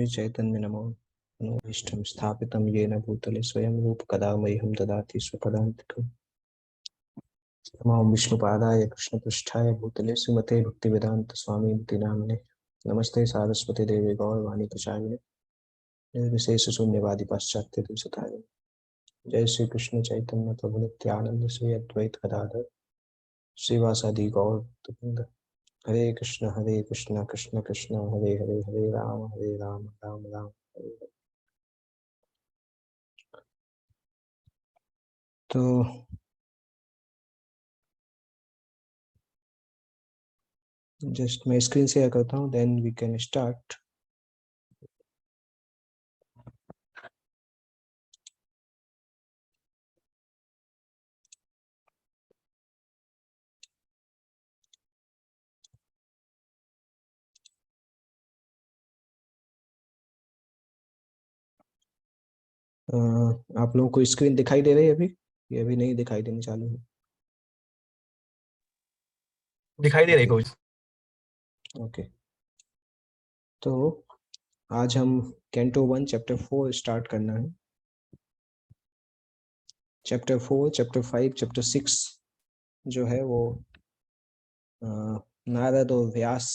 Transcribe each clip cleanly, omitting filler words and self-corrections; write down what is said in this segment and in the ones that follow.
श्री चैतन्य नमो नमोऽष्टं स्थापितं येन भूतले स्वयं रूप कदा मह्यं ददाति स्वपदान्तिकम्। नमो विष्णुपादाय कृष्णपृष्ठाय भूतले श्रीमते भक्तिवेदांत स्वामी नामिने। नमस्ते सारस्वती देवी गौरवाणी प्रचारिणे निर्विशेष शून्यवादी पाश्चात्य देशतारिणे। जय श्री कृष्ण चैतन्य प्रभु नित्यानंद श्री अद्वैत गदाधर श्रीवासादि गौर भक्तवृंद। हरे कृष्ण कृष्ण कृष्ण हरे हरे, हरे राम राम राम हरे हरे। तो जस्ट मैं स्क्रीन शेयर करता हूँ, देन वी कैन स्टार्ट। आप लोगों को स्क्रीन दिखाई दे रही है अभी? ये अभी नहीं दिखाई देनी चालू है? दिखाई दे रही कोई? ओके, तो आज हम कैंटो 1 चैप्टर 4 स्टार्ट करना है। चैप्टर 4, चैप्टर 5, चैप्टर 6 जो है वो नारद और व्यास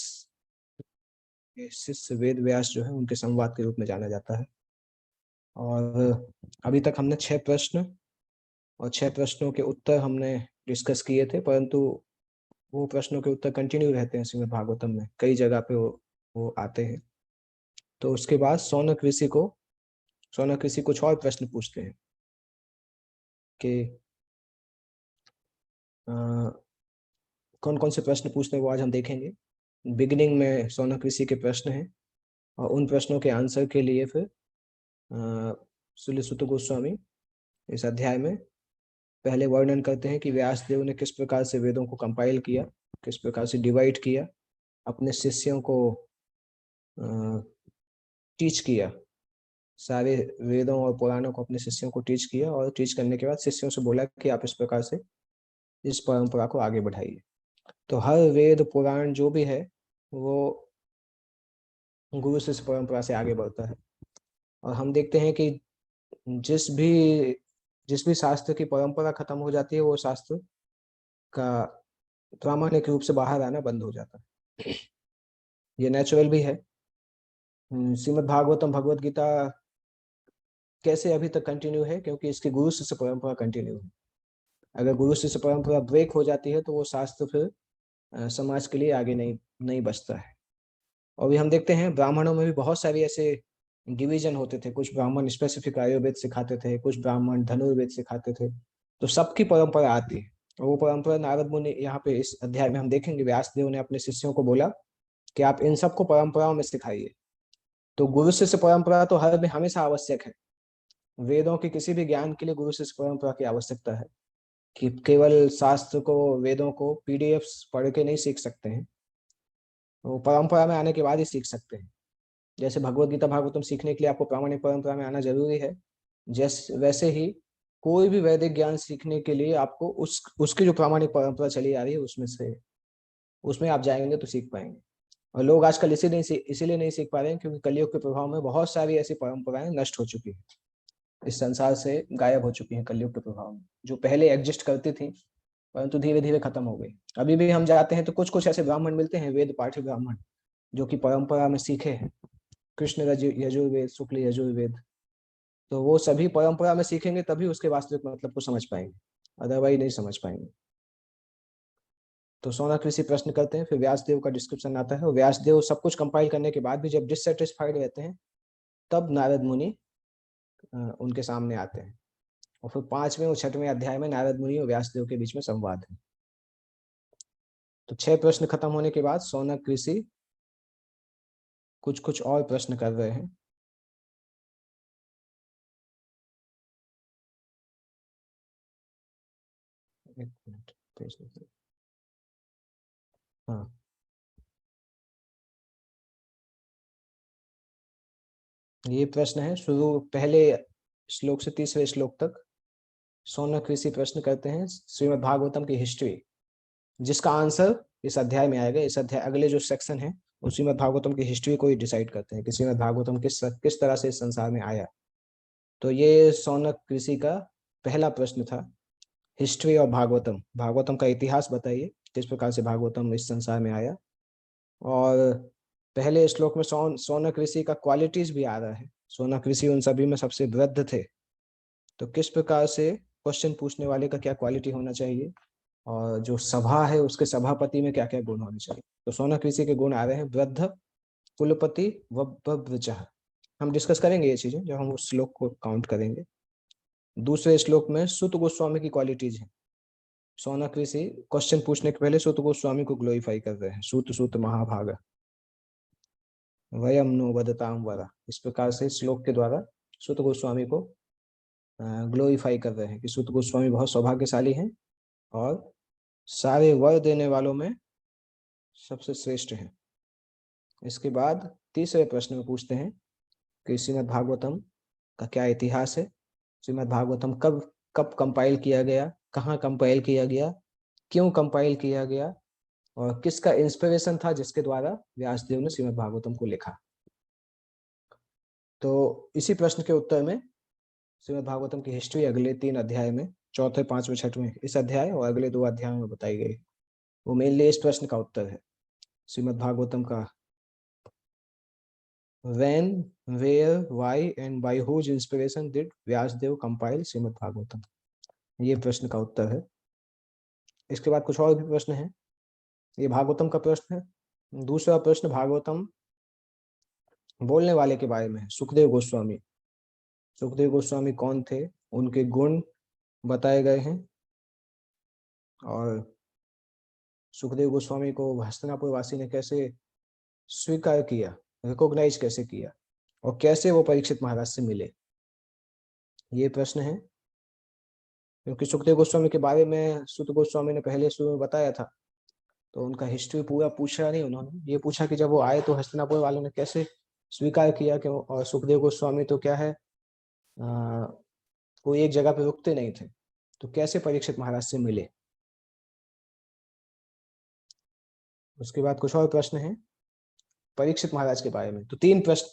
के शिष्य वेद व्यास जो है उनके संवाद के रूप में जाना जाता है। और अभी तक हमने 6 प्रश्न और 6 प्रश्नों के उत्तर हमने डिस्कस किए थे, परंतु वो प्रश्नों के उत्तर कंटिन्यू रहते हैं श्रीमद् भागवतम में, कई जगह पे वो आते हैं। तो उसके बाद शौनक ऋषि कुछ और प्रश्न पूछते हैं कि कौन कौन से प्रश्न पूछते हैं वो आज हम देखेंगे। बिगिनिंग में शौनक ऋषि के प्रश्न हैं और उन प्रश्नों के आंसर के लिए फिर श्रील सुत गोस्वामी इस अध्याय में पहले वर्णन करते हैं कि व्यास देव ने किस प्रकार से वेदों को कंपाइल किया, किस प्रकार से डिवाइड किया, अपने शिष्यों को टीच किया, सारे वेदों और पुराणों को अपने शिष्यों को टीच किया और टीच करने के बाद शिष्यों से बोला कि आप इस प्रकार से इस परंपरा को आगे बढ़ाइए। तो हर वेद पुराण जो भी है वो गुरु शिष्य परंपरा से आगे बढ़ता है। और हम देखते हैं कि जिस भी शास्त्र की परंपरा खत्म हो जाती है वो शास्त्र का प्रामाणिक रूप से बाहर आना बंद हो जाता है। ये नेचुरल भी है। श्रीमद् भागवतम भगवत गीता कैसे अभी तक कंटिन्यू है? क्योंकि इसकी गुरु शिष्य परंपरा कंटिन्यू है। अगर गुरु शिष्य परंपरा ब्रेक हो जाती है तो वो शास्त्र फिर समाज के लिए आगे नहीं बचता है। और भी हम देखते हैं ब्राह्मणों में भी बहुत सारे ऐसे डिवीजन होते थे। कुछ ब्राह्मण स्पेसिफिक आयुर्वेद सिखाते थे, कुछ ब्राह्मण धनुर्वेद सिखाते थे। तो सबकी परंपरा आती है और वो परंपरा नारद मुनि, यहाँ पे इस अध्याय में हम देखेंगे व्यास देव ने अपने शिष्यों को बोला कि आप इन सबको परंपराओं में सिखाइए। तो गुरु शिष्य परंपरा तो हर में हमेशा आवश्यक है। वेदों के किसी भी ज्ञान के लिए गुरु शिष्य परंपरा की आवश्यकता है कि केवल शास्त्र को, वेदों को पीडीएफ्स पढ़ के नहीं सीख सकते हैं, वो परंपरा में आने के बाद ही सीख सकते हैं। जैसे भगवत गीता भागवतम सीखने के लिए आपको प्रामाणिक परंपरा में आना जरूरी है, वैसे ही कोई भी वैदिक ज्ञान सीखने के लिए आपको उसकी जो प्रामाणिक परंपरा चली आ रही है उसमें आप जाएंगे तो सीख पाएंगे। और लोग आजकल इसीलिए नहीं सीख पा रहे हैं क्योंकि कलयुग के प्रभाव में बहुत सारी ऐसी परंपराएं नष्ट हो चुकी है, इस संसार से गायब हो चुकी हैं कलयुग के प्रभाव में, जो पहले एग्जिस्ट करती थी परंतु धीरे धीरे खत्म हो गई। अभी भी हम जाते हैं तो कुछ कुछ ऐसे ब्राह्मण मिलते हैं, वेद पाठी ब्राह्मण, जो कि परंपरा में सीखे हैं कृष्ण यजुर्वेद, शुक्ल यजुर्वेद। तो वो सभी परंपरा में सीखेंगे तभी उसके वास्तविक मतलब को समझ पाएंगे, अदरवाइज नहीं समझ पाएंगे। तो शौनक ऋषि प्रश्न करते हैं, फिर व्यासदेव का डिस्क्रिप्शन आता है और व्यासदेव सब कुछ कंपाइल करने के बाद भी जब डिससेटिस्फाइड रहते हैं तब नारद मुनि उनके सामने आते हैं। और फिर 5वें और 6वें अध्याय में नारद मुनि और व्यासदेव के बीच में संवाद है। तो 6 प्रश्न खत्म होने के बाद शौनक ऋषि कुछ कुछ और प्रश्न कर रहे हैं। एक मिनट, हाँ, ये प्रश्न है शुरू पहले श्लोक से 30वें श्लोक तक। शौनक ऋषि प्रश्न करते हैं श्रीमद् भागवतम की हिस्ट्री, जिसका आंसर इस अध्याय में आएगा। इस अध्याय अगले जो सेक्शन है उसी में भागवतम की हिस्ट्री को ही डिसाइड करते हैं कि श्रीमद् भागवतम किस तरह से इस संसार में आया। तो ये शौनक ऋषि का पहला प्रश्न था, हिस्ट्री ऑफ भागवतम, भागवतम का इतिहास बताइए, किस प्रकार से भागवतम इस संसार में आया। और पहले श्लोक में शौनक ऋषि का क्वालिटीज भी आ रहा है। शौनक ऋषि उन सभी में सबसे वृद्ध थे, तो किस प्रकार से क्वेश्चन पूछने वाले का क्या क्वालिटी होना चाहिए, और जो सभा है उसके सभापति में क्या क्या गुण होने चाहिए। तो शौनक ऋषि के गुण आ रहे हैं, वृद्ध, कुलपति, वब्रचः। हम डिस्कस करेंगे ये चीजें जब हम उस श्लोक को काउंट करेंगे। दूसरे श्लोक में सुत गोस्वामी की क्वालिटीज है। शौनक ऋषि क्वेश्चन पूछने के पहले सुत गोस्वामी को ग्लोरीफाई कर रहे हैं, सुत सुत महाभागा वयम नो वदताम वरा। इस प्रकार से श्लोक के द्वारा सुत गोस्वामी को ग्लोरीफाई कर रहे हैं कि सुत गोस्वामी बहुत सौभाग्यशाली हैं और सारे वर देने वालों में सबसे श्रेष्ठ हैं। इसके बाद तीसरे प्रश्न में पूछते हैं कि श्रीमद् भागवतम का क्या इतिहास है, श्रीमद् भागवतम कब कब कंपाइल किया गया, कहाँ कंपाइल किया गया, क्यों कंपाइल किया गया, और किसका इंस्पिरेशन था जिसके द्वारा व्यासदेव ने श्रीमद् भागवतम को लिखा। तो इसी प्रश्न के उत्तर में श्रीमद् भागवतम की हिस्ट्री अगले 3 अध्याय में, चौथे, पांचवें, छठवें, इस अध्याय और अगले 2 अध्यायों में बताई गई। वो मेनली इस प्रश्न का उत्तर है, श्रीमद् भागवतम का when, where, why and by whose inspiration did Vyasdev compile Shrimad Bhagavatam, ये प्रश्न का उत्तर है। इसके बाद कुछ और भी प्रश्न हैं, ये भागवतम का प्रश्न है। दूसरा प्रश्न भागवतम बोलने वाले के बारे में है, सुखदेव गोस्वामी। सुखदेव गोस्वामी कौन थे, उनके गुण बताए गए हैं, और सुखदेव गोस्वामी को हस्तिनापुर वासी ने कैसे स्वीकार किया, रिकॉग्नाइज कैसे किया, और कैसे वो परीक्षित महाराज से मिले, ये प्रश्न है। क्योंकि सुखदेव गोस्वामी के बारे में सुत गोस्वामी ने पहले शुरू में बताया था, तो उनका हिस्ट्री पूरा पूछा नहीं उन्होंने। ये पूछा कि जब वो आए तो हस्तिनापुर वालों ने कैसे स्वीकार किया कि, और सुखदेव गोस्वामी तो क्या है, कोई एक जगह पे रुकते नहीं थे, तो कैसे परीक्षित महाराज से मिले। उसके बाद कुछ और प्रश्न है परीक्षित महाराज के बारे में। तो 3 प्रश्न,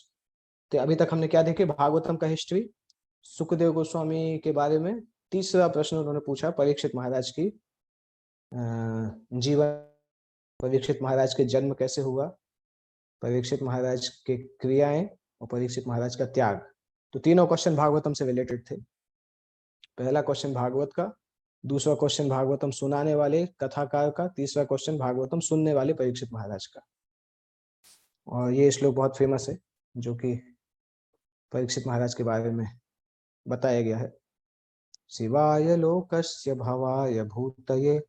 तो अभी तक हमने क्या देखे, भागवतम का हिस्ट्री, सुखदेव गोस्वामी के बारे में। तीसरा प्रश्न उन्होंने पूछा परीक्षित महाराज की जीवन, परीक्षित महाराज के जन्म कैसे हुआ, परीक्षित महाराज के क्रियाएं और परीक्षित महाराज का त्याग। तो तीनों क्वेश्चन भागवतम से रिलेटेड थे। पहला क्वेश्चन भागवत का, दूसरा क्वेश्चन भागवतम सुनाने वाले कथाकार का, तीसरा क्वेश्चन भागवतम सुनने वाले परीक्षित महाराज का। और ये श्लोक बहुत फेमस है जो कि परीक्षित महाराज के बारे में बताया गया है। शिवाय लोकस्य भवाय भूतये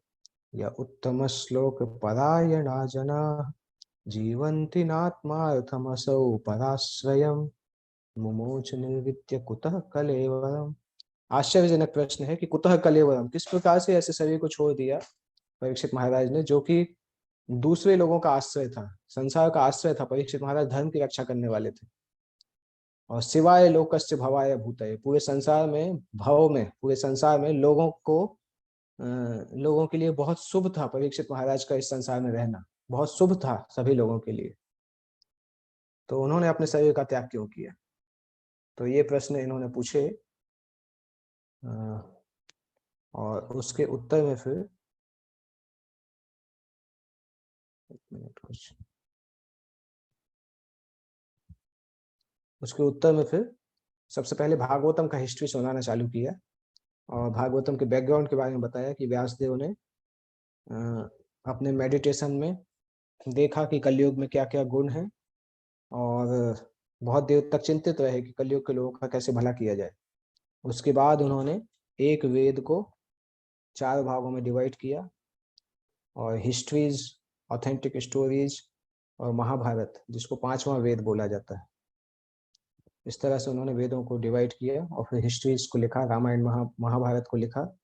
य उत्तम श्लोक परायणा जना जीवन्ति नात्मार्थमसौ पराश्रयम् मुमोच निर्विद्य कुतः कलेवरम। आश्चर्यजनक प्रश्न है कि कुतः कलेवरम, किस प्रकार से ऐसे शरीर को छोड़ दिया परीक्षित महाराज ने, जो कि दूसरे लोगों का आश्रय था, संसार का आश्रय था। परीक्षित महाराज धर्म की रक्षा करने वाले थे। और शिवाय लोकस्य भवाय भूतये, पूरे संसार में, भव में, पूरे संसार में लोगों के लिए बहुत शुभ था परीक्षित महाराज का इस संसार में रहना, बहुत शुभ था सभी लोगों के लिए। तो उन्होंने अपने शरीर का त्याग क्यों किया, तो ये प्रश्न इन्होंने पूछे। और उसके उत्तर में फिर एक मिनट कुछ, उसके उत्तर में फिर सबसे पहले भागवतम का हिस्ट्री सुनाना चालू किया और भागवतम के बैकग्राउंड के बारे में बताया कि व्यासदेव ने अपने मेडिटेशन में देखा कि कलयुग में क्या क्या गुण हैं, और बहुत देर तक चिंतित रहे कि कलयुग के लोगों का कैसे भला किया जाए। उसके बाद उन्होंने एक वेद को 4 भागों में डिवाइड किया, और हिस्ट्रीज, ऑथेंटिक स्टोरीज और महाभारत, जिसको 5वां वेद बोला जाता है, इस तरह से उन्होंने वेदों को डिवाइड किया और फिर हिस्ट्रीज को लिखा, रामायण महाभारत को लिखा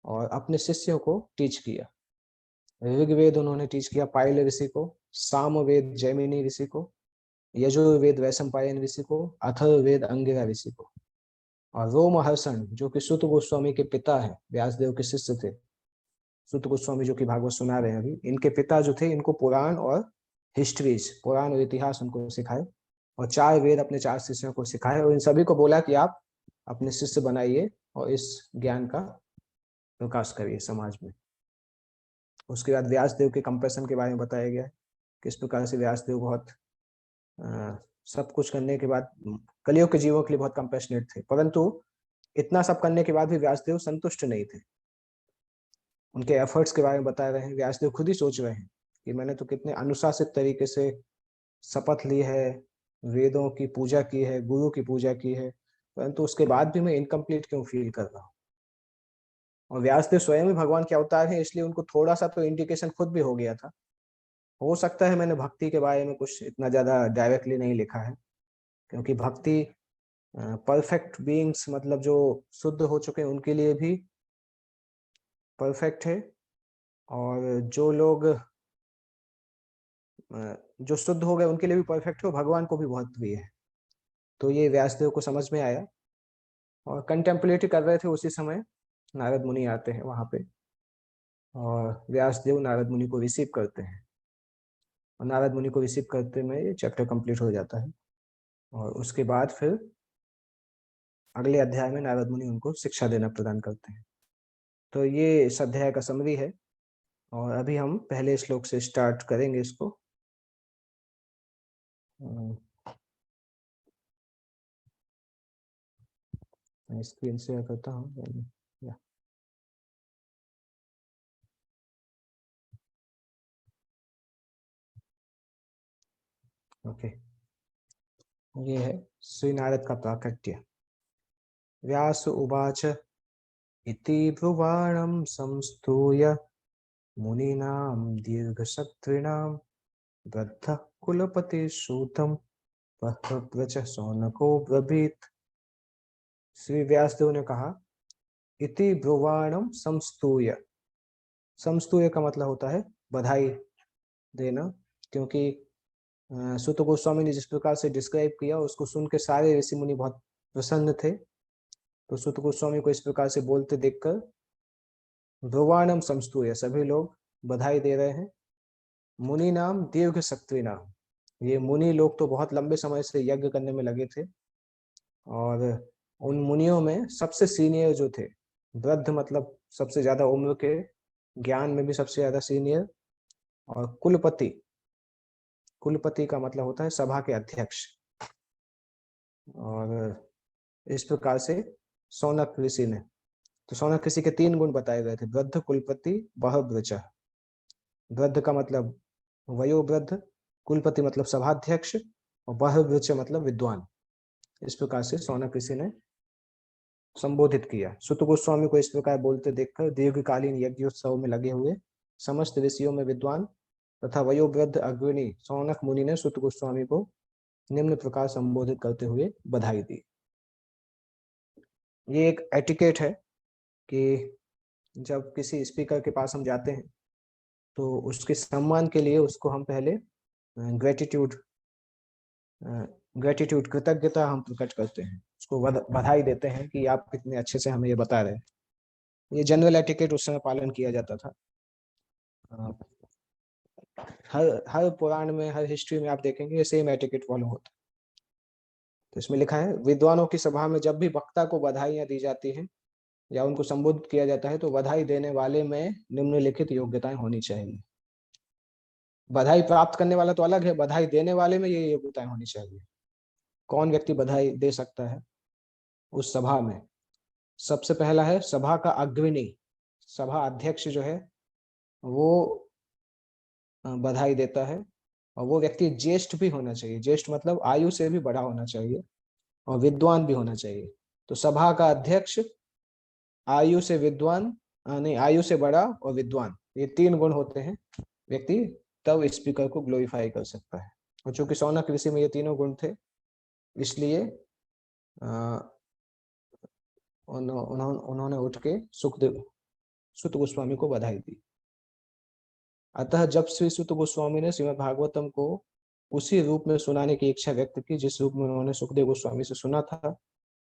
और अपने शिष्यों को टीच किया। ऋग्वेद उन्होंने टीच किया पाइल ऋषि को, सामवेद जैमिनी ऋषि को, यजुर्वेद वैशंपायन ऋषि को, अथर्ववेद अंगिरा ऋषि को, और रोमहर्षण जो कि सुत गोस्वामी के पिता है, व्यासदेव के शिष्य थे। सुत गोस्वामी जो कि भागवत सुना रहे हैं अभी, इनके पिता जो थे, इनको पुराण और हिस्ट्रीज, पुराण और इतिहास उनको सिखाए, और 4 वेद अपने 4 शिष्यों को सिखाए, और इन सभी को बोला कि आप अपने शिष्य बनाइए और इस ज्ञान का प्रकाश करिए समाज में। उसके बाद व्यासदेव के कंपैशन के बारे में बताया गया है, किस प्रकार से व्यासदेव बहुत सब कुछ करने के बाद कलियुग के जीवों के लिए बहुत कंपैशनेट थे, परंतु इतना सब करने के बाद भी व्यासदेव संतुष्ट नहीं थे। उनके एफर्ट्स के बारे में बता रहे हैं, व्यासदेव खुद ही सोच रहे हैं कि मैंने तो कितने अनुशासित तरीके से शपथ ली है, वेदों की पूजा की है, गुरु की पूजा की है, परंतु उसके बाद भी मैं इनकम्प्लीट क्यों फील कर रहा हूँ। और व्यासदेव स्वयं ही भगवान के अवतार हैं, इसलिए उनको थोड़ा सा तो इंडिकेशन खुद भी हो गया था। हो सकता है मैंने भक्ति के बारे में कुछ इतना ज्यादा डायरेक्टली नहीं लिखा है, क्योंकि भक्ति परफेक्ट बीइंग्स, मतलब जो शुद्ध हो चुके हैं उनके लिए भी परफेक्ट है, और जो लोग जो शुद्ध हो गए उनके लिए भी परफेक्ट है, भगवान को भी बहुत प्रिय है। तो ये व्यासदेव को समझ में आया, और कंटेम्पलेट कर रहे थे उसी समय नारद मुनि आते हैं वहां पे, और व्यासदेव नारद मुनि को रिसीव करते हैं, और नारद मुनि को रिसीव करते में ये चैप्टर कंप्लीट हो जाता है। और उसके बाद फिर अगले अध्याय में नारद मुनि उनको शिक्षा देना प्रदान करते हैं। तो ये इस अध्याय का समरी है, और अभी हम पहले श्लोक से स्टार्ट करेंगे इसको। मैं स्क्रीन शेयर करता हूँ। ओके, ये है श्री नारद का प्राकट्य। व्यास उवाच इति ब्रुवाणं संस्तूय मुनीनां दीर्घशत्रिणां वृद्धः कुलपति सूतं बह्व्यच शौनको ब्रवीत। श्री व्यासदेव ने कहा, इति ब्रुवाणं संस्तूय। संस्तूय का मतलब होता है बधाई देना, क्योंकि सुत गोस्वामी ने जिस प्रकार से डिस्क्राइब किया उसको सुन के सारे ऋषि मुनि बहुत प्रसन्न थे। तो सुत गोस्वामी को इस प्रकार से बोलते देखकर ब्रुवाणम संस्तूय, सभी लोग बधाई दे रहे हैं। मुनि नाम दीर्घ शक्ति नाम, ये मुनि लोग तो बहुत लंबे समय से यज्ञ करने में लगे थे, और उन मुनियों में सबसे सीनियर जो थे, वृद्ध मतलब सबसे ज्यादा उम्र के, ज्ञान में भी सबसे ज्यादा सीनियर, और कुलपति, कुलपति का मतलब होता है सभा के अध्यक्ष। और इस प्रकार से सौनक ऋषि ने, तो सौनक ऋषि के 3 गुण बताए गए थे, वृद्ध, कुलपति, बहव्रच। वृद्ध का मतलब वयोवृद्ध, कुलपति मतलब सभाध्यक्ष, और बहव्रच मतलब विद्वान। इस प्रकार से सौनक ऋषि ने संबोधित किया। सुत गोस्वामी को इस प्रकार बोलते देखकर दीर्घकालीन यज्ञोत्सव में लगे हुए समस्त ऋषियों में विद्वान तथा वयोवृद्ध अग्रणी सौनक मुनि ने सुत गोस्वामी को निम्न प्रकार संबोधित करते हुए बधाई दी। ये एक एटिकेट है कि जब किसी स्पीकर के पास हम जाते हैं तो उसके सम्मान के लिए उसको हम पहले ग्रेटिट्यूड कृतज्ञता हम प्रकट करते हैं, उसको बधाई देते हैं कि आप कितने अच्छे से हमें ये बता रहे हैं। ये जनरल एटिकेट उस समय पालन किया जाता था। हर हर पुराण में, हर हिस्ट्री में आप देखेंगे ये सेम एटिकेट फॉलो होता है। तो इसमें लिखा है, विद्वानों की सभा में जब भी वक्ता को बधाइयां दी जाती हैं या उनको संबोधित किया जाता है तो बधाई देने वाले में निम्नलिखित योग्यताएं होनी चाहिए। बधाई प्राप्त करने वाला तो अलग है, बधाई देने वाले में ये योग्यताएं होनी चाहिए। कौन व्यक्ति बधाई दे सकता है उस सभा में? सबसे पहला है सभा का अग्रणी, सभा अध्यक्ष जो है वो बधाई देता है, और वो व्यक्ति ज्येष्ठ भी होना चाहिए। ज्येष्ठ मतलब आयु से भी बड़ा होना चाहिए, और विद्वान भी होना चाहिए। तो सभा का अध्यक्ष आयु से विद्वान, नहीं, आयु से बड़ा और विद्वान, ये 3 गुण होते हैं, व्यक्ति तब स्पीकर को ग्लोरीफाई कर सकता है। और चूंकि सौनक ऋषि में ये तीनों गुण थे, इसलिए उन्होंने उठ के सुत गोस्वामी को बधाई दी। अतः जब श्री सुत गोस्वामी ने श्रीमद् भागवतम को उसी रूप में सुनाने की इच्छा व्यक्त की जिस रूप में उन्होंने सुखदेव गोस्वामी से सुना था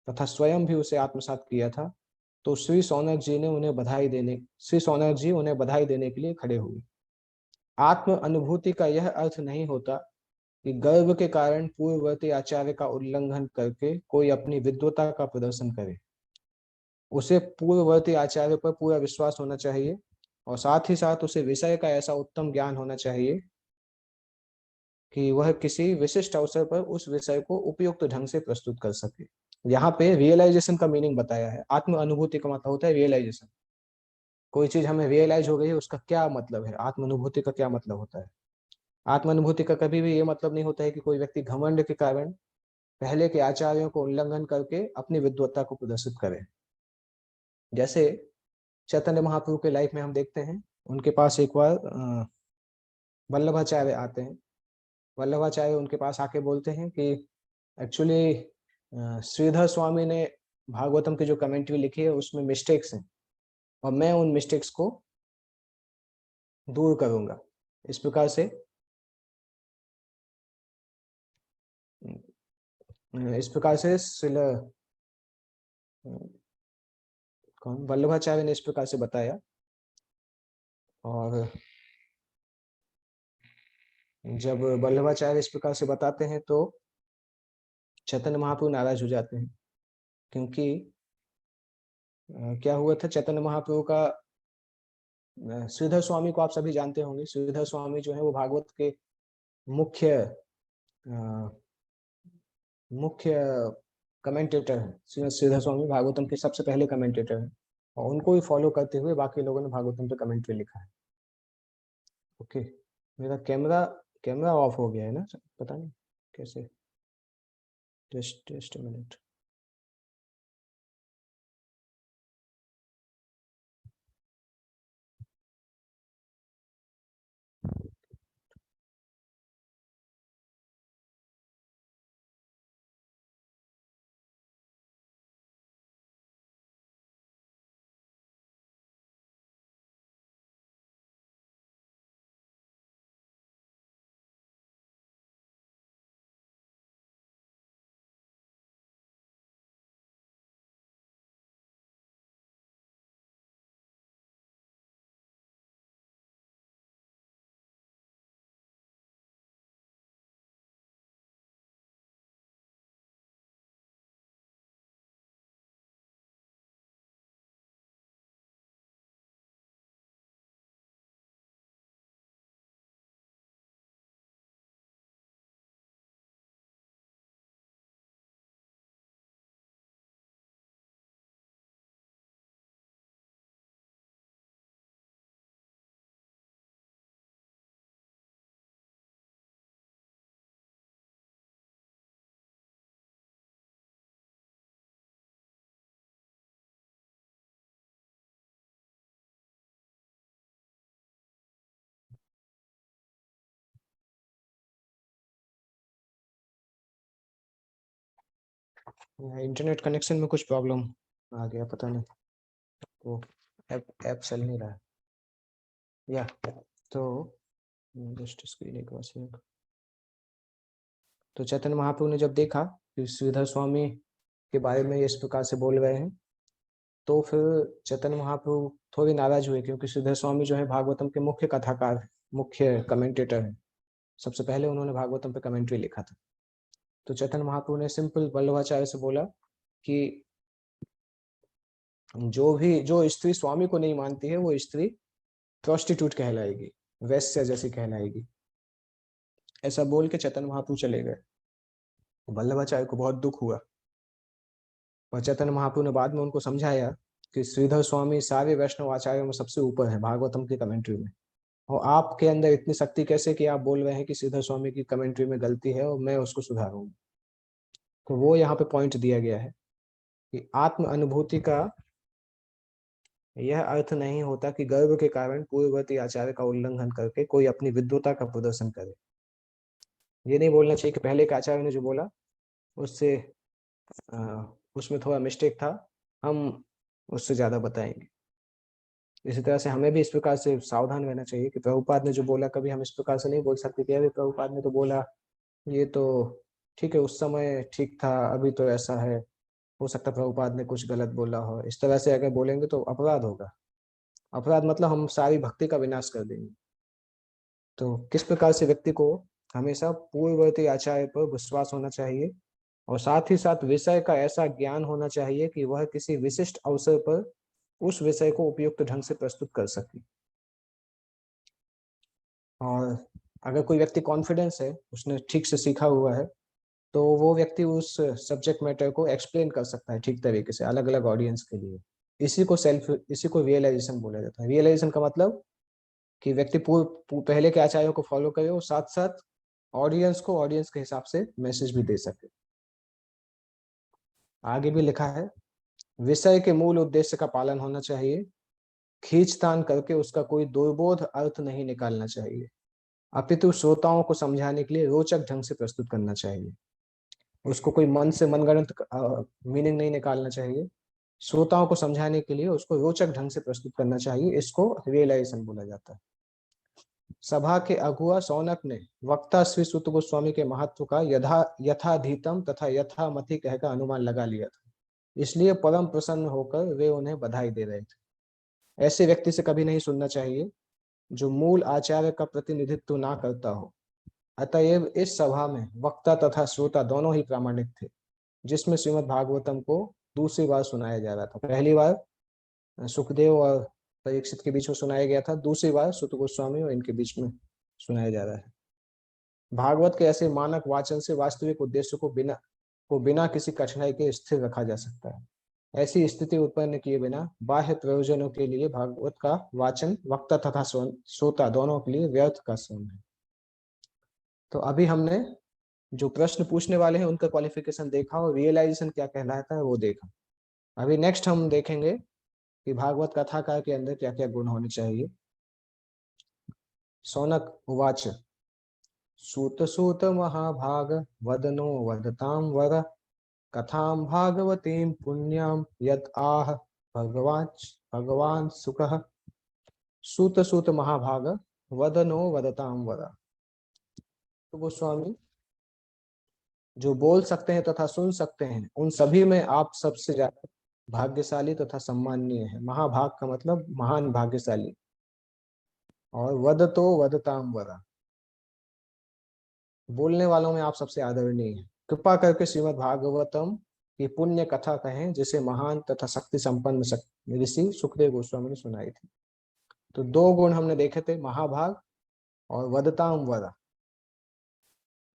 तथा स्वयं भी उसे आत्मसात किया था, तो श्री सौनक जी उन्हें बधाई देने के लिए खड़े हुए। आत्म अनुभूति का यह अर्थ नहीं होता कि गर्व के कारण पूर्ववर्ती आचार्य का उल्लंघन करके कोई अपनी विद्वता का प्रदर्शन करे। उसे पूर्ववर्ती आचार्य पर पूरा विश्वास होना चाहिए और साथ ही साथ उसे विषय का ऐसा उत्तम ज्ञान होना चाहिए कि वह किसी विशिष्ट अवसर पर उस विषय को उपयुक्त ढंग से प्रस्तुत कर सके। यहाँ पे रियलाइजेशन का मीनिंग बताया है। आत्म अनुभूति का मतलब होता है रियलाइजेशन। कोई चीज हमें रियलाइज हो गई है, उसका क्या मतलब है, आत्म अनुभूति का क्या मतलब होता है। आत्म अनुभूति का कभी भी ये मतलब नहीं होता है कि कोई व्यक्ति घमंड के कारण पहले के आचार्यों को उल्लंघन करके अपनी विद्वत्ता को प्रदर्शित करे। जैसे चैतन्य महाप्रभु के लाइफ में हम देखते हैं, उनके पास एक बार वल्लभाचार्य आते हैं। वल्लभाचार्य उनके पास आके बोलते हैं कि एक्चुअली श्रीधर स्वामी ने भागवतम की जो कमेंट्री लिखी है उसमें मिस्टेक्स हैं और मैं उन मिस्टेक्स को दूर करूंगा। इस प्रकार से श्रील कौन वल्लभाचार्य ने इस प्रकार से बताया। और जब वल्लभाचार्य इस प्रकार से बताते हैं तो चैतन्य महाप्रभु नाराज हो जाते हैं, क्योंकि क्या हुआ था, चैतन्य महाप्रभु का श्रीधर स्वामी को आप सभी जानते होंगे। श्रीधर स्वामी जो है वो भागवत के मुख्य मुख्य कमेंटेटर है। श्रीधर स्वामी भागवतम के सबसे पहले कमेंटेटर हैं और उनको ही फॉलो करते हुए बाकी लोगों ने भागवतम पे कमेंट्री लिखा है। ओके, मेरा कैमरा कैमरा ऑफ हो गया है ना, पता नहीं कैसे। Just minute. इंटरनेट कनेक्शन में कुछ प्रॉब्लम आ गया, पता नहीं, तो ऐप ऐप चल नहीं रहा है या। तो जस्ट स्क्रीन एक बार। तो चैतन्य महाप्रभु ने जब देखा कि श्रीधर स्वामी के बारे में इस प्रकार से बोल रहे हैं, तो फिर चैतन्य महाप्रभु थोड़ी नाराज हुए, क्योंकि श्रीधर स्वामी जो है भागवतम के मुख्य कथाकार, मुख्य कमेंटेटर हैं। सबसे पहले उन्होंने भागवतम पे कमेंट्री लिखा था। तो चैतन्य महाप्रभु ने सिंपल वल्लभाचार्य से बोला कि जो स्त्री स्वामी को नहीं मानती है वो स्त्री प्रोस्टिट्यूट कहलाएगी, वैश्य जैसी कहलाएगी। ऐसा बोल के चैतन्य महाप्रभु चले गए। वल्लभाचार्य को बहुत दुख हुआ और चैतन्य महाप्रभु ने बाद में उनको समझाया कि श्रीधर स्वामी सारे वैष्णव आचार्यों में सबसे ऊपर है भागवतम की कमेंट्री में, और आपके अंदर इतनी शक्ति कैसे कि आप बोल रहे हैं कि श्रीधर स्वामी की कमेंट्री में गलती है और मैं उसको सुधारूंगा। तो वो यहाँ पे पॉइंट दिया गया है कि आत्म अनुभूति का यह अर्थ नहीं होता कि गर्व के कारण पूर्ववर्ती आचार्य का उल्लंघन करके कोई अपनी विद्वता का प्रदर्शन करे। ये नहीं बोलना चाहिए कि पहले के आचार्य ने जो बोला उससे उसमें थोड़ा मिस्टेक था, हम उससे ज्यादा बताएंगे। इसी तरह से हमें भी इस प्रकार से सावधान रहना चाहिए कि प्रभुपाद ने जो बोला कभी हम इस प्रकार से नहीं बोल सकते कि अरे प्रभुपाद ने तो बोला, ये तो ठीक है, उस समय ठीक था, अभी तो ऐसा है, हो सकता है प्रभुपाद ने कुछ गलत बोला हो। इस तरह से अगर बोलेंगे तो अपराध होगा। अपराध मतलब हम सारी भक्ति का विनाश कर देंगे। तो किस प्रकार से व्यक्ति को हमेशा पूर्ववर्ती आचार्य पर विश्वास होना चाहिए और साथ ही साथ विषय का ऐसा ज्ञान होना चाहिए कि वह किसी विशिष्ट अवसर पर उस विषय को उपयुक्त ढंग से प्रस्तुत कर सके। और अगर कोई व्यक्ति कॉन्फिडेंस है, उसने ठीक से सीखा हुआ है, तो वो व्यक्ति उस सब्जेक्ट मैटर को एक्सप्लेन कर सकता है ठीक तरीके से अलग अलग ऑडियंस के लिए। इसी को रियलाइजेशन बोला जाता है। रियलाइजेशन का मतलब कि व्यक्ति पहले के आचार्यों को फॉलो करे और साथ साथ ऑडियंस को ऑडियंस के हिसाब से मैसेज भी दे सके। आगे भी लिखा है, विषय के मूल उद्देश्य का पालन होना चाहिए, खींचतान करके उसका कोई दुर्बोध अर्थ नहीं निकालना चाहिए, अपितु श्रोताओं को समझाने के लिए रोचक ढंग से प्रस्तुत करना चाहिए। उसको कोई मन से मनगढ़ंत मीनिंग नहीं निकालना चाहिए, श्रोताओं को समझाने के लिए उसको रोचक ढंग से प्रस्तुत करना चाहिए। इसको रियलाइजेशन बोला जाता है। सभा के अगुआ शौनक ने वक्ता श्री सुत गोस्वामी के महत्व का यथाधीतम तथा यथामति कहकर अनुमान लगा लिया था, इसलिए परम प्रसन्न होकर वे उन्हें बधाई दे रहे थे। ऐसे व्यक्ति से कभी नहीं सुनना चाहिए जो मूल आचार्य का प्रतिनिधित्व ना करता हो। अतएव इस सभा में वक्ता तथा श्रोता दोनों ही प्रामाणिक थे, जिसमें श्रीमद् भागवतम को दूसरी बार सुनाया जा रहा था। पहली बार सुखदेव और परीक्षित के बीच में सुनाया गया था, दूसरी बार सुत गोस्वामी और इनके बीच में सुनाया जा रहा है। भागवत के ऐसे मानक वाचन से वास्तविक उद्देश्य को बिना किसी कठिनाई के स्थिर रखा जा सकता है। ऐसी स्थिति उत्पन्न किए बिना बाह्य प्रयोजनों के लिए भागवत का वाचन वक्ता तथा श्रोता दोनों के लिए व्यर्थ का श्रम है। तो अभी हमने जो प्रश्न पूछने वाले हैं उनका क्वालिफिकेशन देखा और रियलाइजेशन क्या कहलाता है वो देखा। अभी नेक्स्ट हम देखेंगे कि भागवत कथाकार के अंदर क्या क्या गुण होने चाहिए। शौनक उवाच सूत सूत महाभाग वदनो वदताम वर कथाम भागवतीम पुण्याम यत आह भगवान सुखः। सूत सूत महाभाग वदनो वदताम वर। तो गोस्वामी जो बोल सकते हैं तथा सुन सकते हैं उन सभी में आप सबसे ज्यादा भाग्यशाली तथा सम्माननीय है। महाभाग का मतलब महान भाग्यशाली। और वदतो वदताम वरा, बोलने वालों में आप सबसे आदरणीय है। कृपा करके श्रीमद् भागवतम की पुण्य कथा कहें जिसे महान तथा शक्ति संपन्न ऋषि सुखदेव गोस्वामी ने सुनाई थी। तो दो गुण हमने देखे थे, महाभाग और वदताम वरा।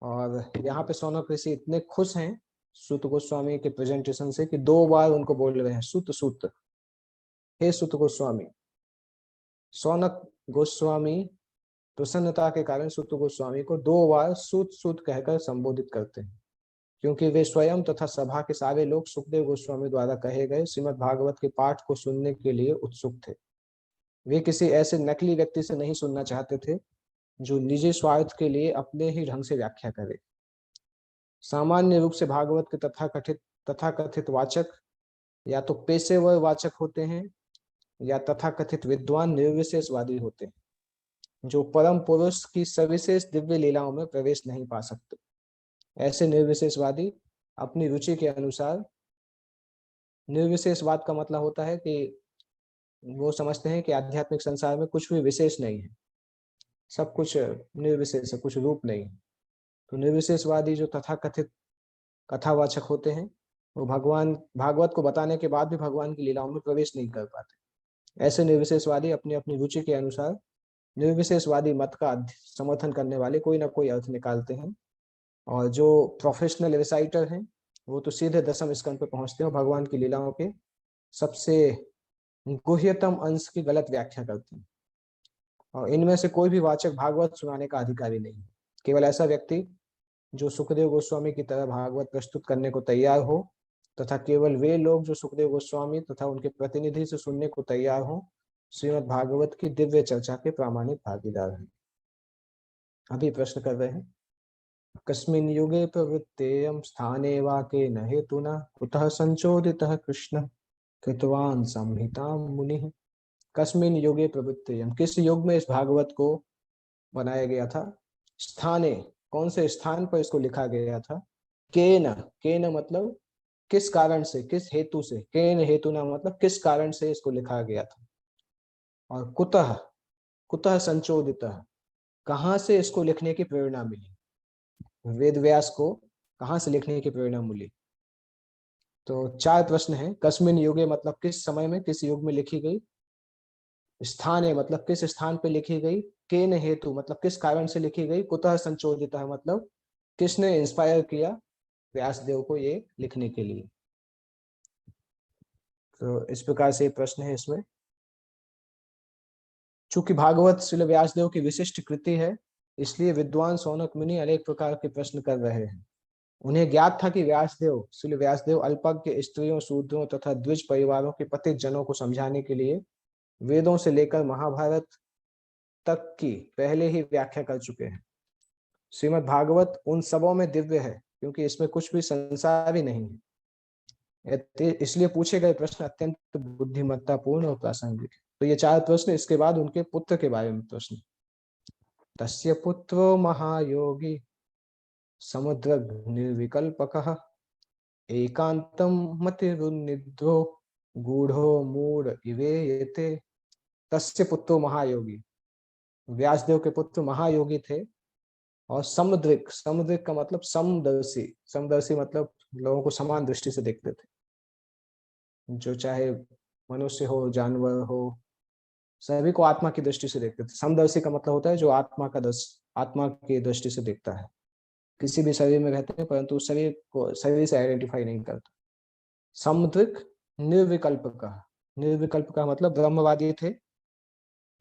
और यहाँ पे शौनक ऋषि इतने खुश हैं सुत गोस्वामी के प्रेजेंटेशन से कि दो बार उनको बोल रहे हैं सुत सुत, हे सुत गोस्वामी। शौनक गोस्वामी प्रसन्नता के कारण सुत गोस्वामी को दो बार सुत सुत कहकर संबोधित करते हैं, क्योंकि वे स्वयं तथा सभा के सारे लोग सुखदेव गोस्वामी द्वारा कहे गए श्रीमद् भागवत के पाठ को सुनने के लिए उत्सुक थे। वे किसी ऐसे नकली व्यक्ति से नहीं सुनना चाहते थे जो निजी स्वार्थ के लिए अपने ही ढंग से व्याख्या करे। सामान्य रूप से भागवत के तथाकथित वाचक या तो पेशेवर वाचक होते हैं या तथाकथित विद्वान निर्विशेषवादी होते हैं, जो परम पुरुष की सविशेष दिव्य लीलाओं में प्रवेश नहीं पा सकते। ऐसे निर्विशेषवादी अपनी रुचि के अनुसार, निर्विशेषवाद का मतलब होता है कि वो समझते हैं कि आध्यात्मिक संसार में कुछ भी विशेष नहीं है, सब कुछ निर्विशेष है, कुछ रूप नहीं है। तो निर्विशेषवादी जो तथाकथित कथावाचक होते हैं वो भगवान भागवत को बताने के बाद भी भगवान की लीलाओं में प्रवेश नहीं कर पाते। ऐसे निर्विशेषवादी अपनी अपनी रुचि के अनुसार निर्विशेषवादी मत का समर्थन करने वाले कोई ना कोई अर्थ निकालते हैं। और जो प्रोफेशनल रिसाइटर हैं वो तो सीधे दसम स्कंद पर पहुंचते हैं और भगवान की लीलाओं के सबसे गुह्यतम अंश की गलत व्याख्या करते हैं। और इनमें से कोई भी वाचक भागवत सुनाने का अधिकारी नहीं। केवल ऐसा व्यक्ति जो सुखदेव गोस्वामी की तरह भागवत प्रस्तुत करने को तैयार हो तथा केवल वे लोग जो सुखदेव गोस्वामी तथा उनके प्रतिनिधि से सुनने को तैयार हो श्रीमद् भागवत की दिव्य चर्चा के प्रामाणिक भागीदार हैं। अभी प्रश्न कर रहे हैं, कस्मिन् युगे प्रवृत्तेयं स्थाने वा केन हेतुना कुतः संचोदितः कृष्ण कृतवान संहितां मुनिः। कस्मिन् युगे प्रवृत्तेयं, किस युग में इस भागवत को बनाया गया था। स्थाने, कौन से स्थान पर इसको लिखा गया था। केन, केन मतलब किस कारण से, किस हेतु से। केन हेतुना मतलब किस कारण से इसको लिखा गया था। और कुतः, कुतः संचोदितः, कहाँ से इसको लिखने की प्रेरणा मिली, वेद व्यास को कहाँ से लिखने की प्रेरणा मिली। तो 4 प्रश्न हैं। कस्मिन युगे मतलब किस समय में, किस युग में लिखी गई। स्थान है मतलब किस स्थान पे लिखी गई। केन हेतु मतलब किस कारण से लिखी गई। कुतः संचोदिता है मतलब किसने इंस्पायर किया व्यासदेव को ये लिखने के लिए। तो इस प्रकार से प्रश्न है इसमें। चूंकि भागवत श्रील व्यासदेव की विशिष्ट कृति है, इसलिए विद्वान शौनक मुनि अनेक प्रकार के प्रश्न कर रहे हैं। उन्हें ज्ञात था कि व्यासदेव श्रील व्यासदेव अल्पज्ञ स्त्रियों, शूद्रों तथा द्विज परिवारों के पतित जनों को समझाने के लिए वेदों से लेकर महाभारत तक की पहले ही व्याख्या कर चुके हैं। श्रीमद् भागवत उन सबों में दिव्य है क्योंकि इसमें कुछ भी संसारी नहीं है। इसलिए पूछे गए प्रश्न अत्यंत बुद्धिमत्तापूर्ण और प्रासंगिक है। तो ये 4 प्रश्न, इसके बाद उनके पुत्र के बारे में प्रश्न। तस्य पुत्रो महायोगी समुद्र निर्विकल्पकः एकांतम मतिरुन्निद्रो गूढ़ो मूढ़ इवेयते। तस्य पुत्रो महायोगी, व्यासदेव के पुत्र महायोगी थे। और समुद्रिक, समुद्रिक का मतलब समदर्शी, समदर्शी मतलब लोगों को समान दृष्टि से देखते थे, जो चाहे मनुष्य हो जानवर हो सभी को आत्मा की दृष्टि से देखते थे। समदर्शी का मतलब होता है जो आत्मा का आत्मा की दृष्टि से देखता है। किसी भी शरीर में रहते हैं परंतु उस शरीर को शरीर से आइडेंटिफाई नहीं करता। समुद्रिक निर्विकल्प का, निर्विकल्प का मतलब ब्रह्मवादी थे।